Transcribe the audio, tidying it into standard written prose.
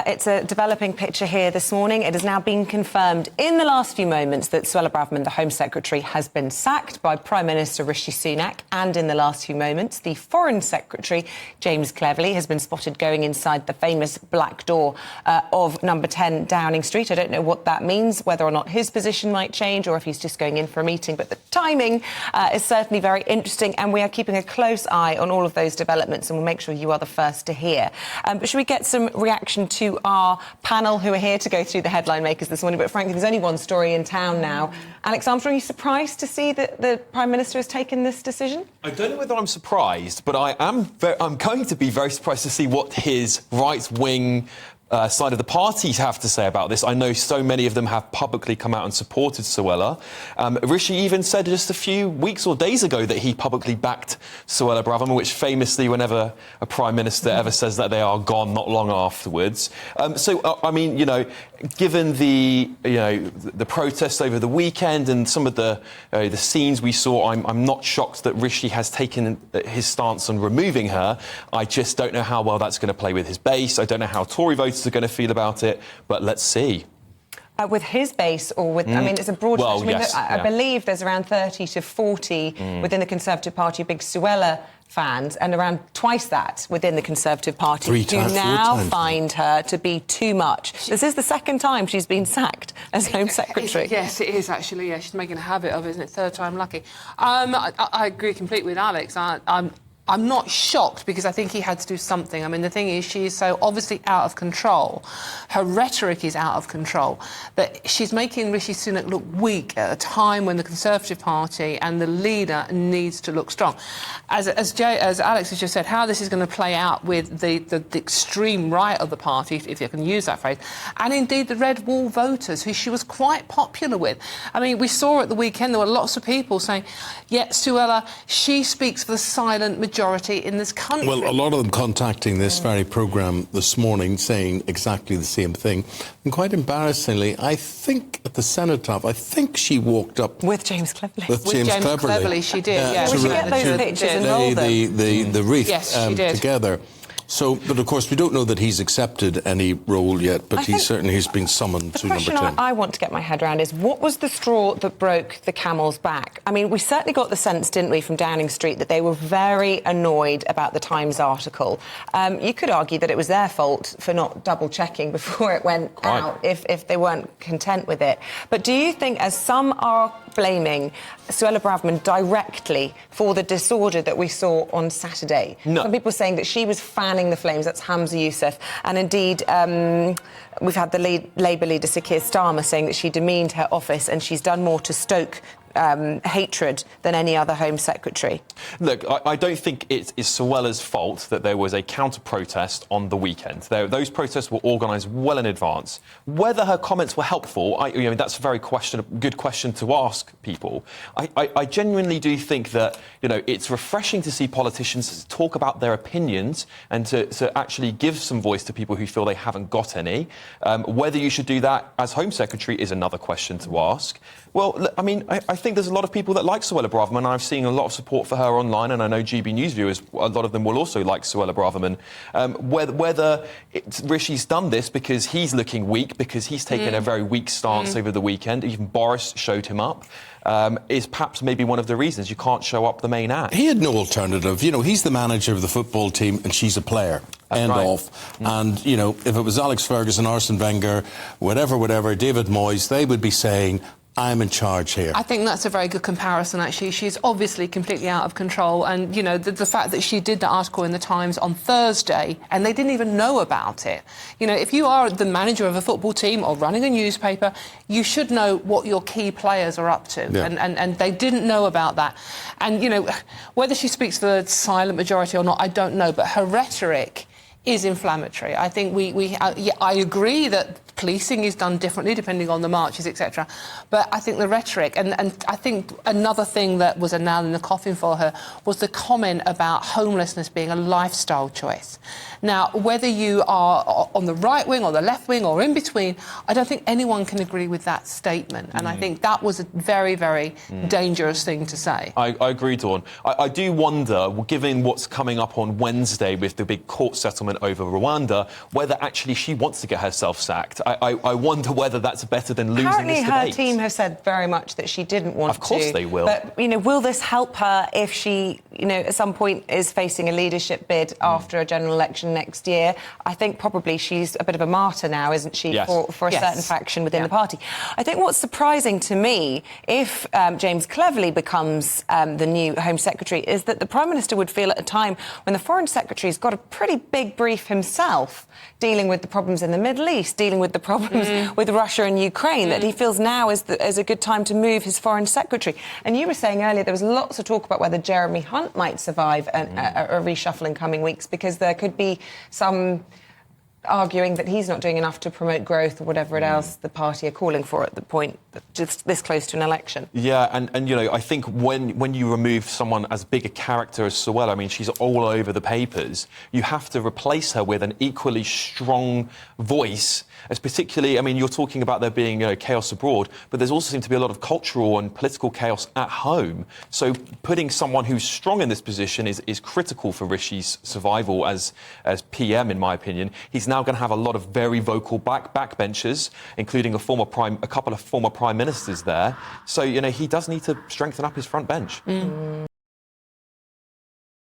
It's a developing picture here this morning. It has now been confirmed in the last few moments that Suella Braverman, the Home Secretary, has been sacked by Prime Minister Rishi Sunak. And in the last few moments, the Foreign Secretary, James Cleverly, has been spotted going inside the famous black door of number 10 Downing Street. I don't know what that means, whether or not his position might change or if he's just going in for a meeting. But the timing is certainly very interesting, and we are keeping a close eye on all of those developments, and we'll make sure you are the first to hear. But should we get some reaction to our panel who are here to go through the headline makers this morning? But frankly, there's only one story in town now. Alex Armstrong, are you surprised to see that the Prime Minister has taken this decision? I don't know whether I'm surprised, but I'm going to be very surprised to see what his right-wing side of the parties have to say about this. I know so many of them have publicly come out and supported Suella. Rishi even said just a few weeks or days ago that he publicly backed Suella Braverman, which famously, whenever a Prime Minister ever says that, they are gone not long afterwards. I mean, you know, given the protests over the weekend and some of the scenes we saw, I'm not shocked that Rishi has taken his stance on removing her. I just don't know how well that's going to play with his base. I don't know how Tory voters are going to feel about it, but let's see. With his base or with... I mean, it's a broad... Well, yes, I believe there's around 30 to 40 within the Conservative Party big Suella fans, and around twice that within the Conservative Party who now find her to be too much. This is the second time she's been sacked as Home Secretary. Yes, it is, actually. Yeah, she's making a habit of it, isn't it? Third time lucky. I agree completely with Alex. I'm not shocked because I think he had to do something. I mean, the thing is, she's so obviously out of control. Her rhetoric is out of control. But she's making Rishi Sunak look weak at a time when the Conservative Party and the leader needs to look strong. As Alex has just said, how this is going to play out with the extreme right of the party, if you can use that phrase, and indeed the Red Wall voters, who she was quite popular with. I mean, we saw at the weekend there were lots of people saying, yeah, Suella, she speaks for the silent majority in this country. Well, a lot of them contacting this very programme this morning saying exactly the same thing. And quite embarrassingly, I think at the Cenotaph, I think she walked up... With James Cleverly. With James Cleverly. She did, yeah. We should get those pictures and roll them. The wreath yes, she did. together. So, but of course, we don't know that he's accepted any role yet, but he's been summoned to number 10. The question I want to get my head around is, what was the straw that broke the camel's back? I mean, we certainly got the sense, didn't we, from Downing Street, that they were very annoyed about the Times article. You could argue that it was their fault for not double-checking before it went out, if they weren't content with it. But do you think, as some are blaming Suella Braverman directly for the disorder that we saw on Saturday? No. Some people saying that she was fanning the flames. That's Hamza Yousaf. And indeed, we've had the Labour leader, Sir Keir Starmer, saying that she demeaned her office and she's done more to stoke hatred than any other Home Secretary. Look, I don't think it is Suella's fault that there was a counter-protest on the weekend. Those protests were organised well in advance. Whether her comments were helpful, that's a very good question to ask people. I genuinely do think that, it's refreshing to see politicians talk about their opinions and to actually give some voice to people who feel they haven't got any. Whether you should do that as Home Secretary is another question to ask. Well, I mean, I think there's a lot of people that like Suella Braverman. I've seen a lot of support for her online, and I know GBNews viewers, a lot of them will also like Suella Braverman. Whether Rishi's done this because he's looking weak, because he's taken a very weak stance over the weekend, even Boris showed him up, is perhaps maybe one of the reasons you can't show up the main act. He had no alternative. He's the manager of the football team and she's a player. End off. And, if it was Alex Ferguson, Arsene Wenger, whatever, David Moyes, they would be saying, I'm in charge here. I think that's a very good comparison, actually. She's obviously completely out of control. And, the fact that she did the article in the Times on Thursday and they didn't even know about it. If you are the manager of a football team or running a newspaper, you should know what your key players are up to. Yeah. And they didn't know about that. And, whether she speaks for the silent majority or not, I don't know. But her rhetoric is inflammatory. I think I agree that Policing is done differently depending on the marches, etc. But I think the rhetoric, and I think another thing that was a nail in the coffin for her was the comment about homelessness being a lifestyle choice. Now, whether you are on the right wing or the left wing or in between, I don't think anyone can agree with that statement. And I think that was a very, very dangerous thing to say. I agree, Dawn. I do wonder, given what's coming up on Wednesday with the big court settlement over Rwanda, whether actually she wants to get herself sacked. I wonder whether that's better than losing Apparently this debate. her team have said very much that she didn't want to. Of course they will. But, will this help her if she, at some point is facing a leadership bid after a general election next year? I think probably she's a bit of a martyr now, isn't she, Yes. for a certain faction within the party. I think what's surprising to me, if James Cleverly becomes the new Home Secretary, is that the Prime Minister would feel at a time when the Foreign Secretary's got a pretty big brief himself, dealing with the problems in the Middle East, dealing with the problems with Russia and Ukraine, that he feels now is a good time to move his Foreign Secretary. And you were saying earlier there was lots of talk about whether Jeremy Hunt might survive a reshuffle in coming weeks, because there could be some arguing that he's not doing enough to promote growth or whatever else the party are calling for at the point just this close to an election. Yeah, and I think when you remove someone as big a character as Suella, I mean, she's all over the papers, you have to replace her with an equally strong voice, as particularly, I mean, you're talking about there being chaos abroad, but there's also seemed to be a lot of cultural and political chaos at home. So putting someone who's strong in this position is critical for Rishi's survival as PM, in my opinion. He's now going to have a lot of very vocal backbenchers, including a couple of former prime ministers there. So, he does need to strengthen up his front bench.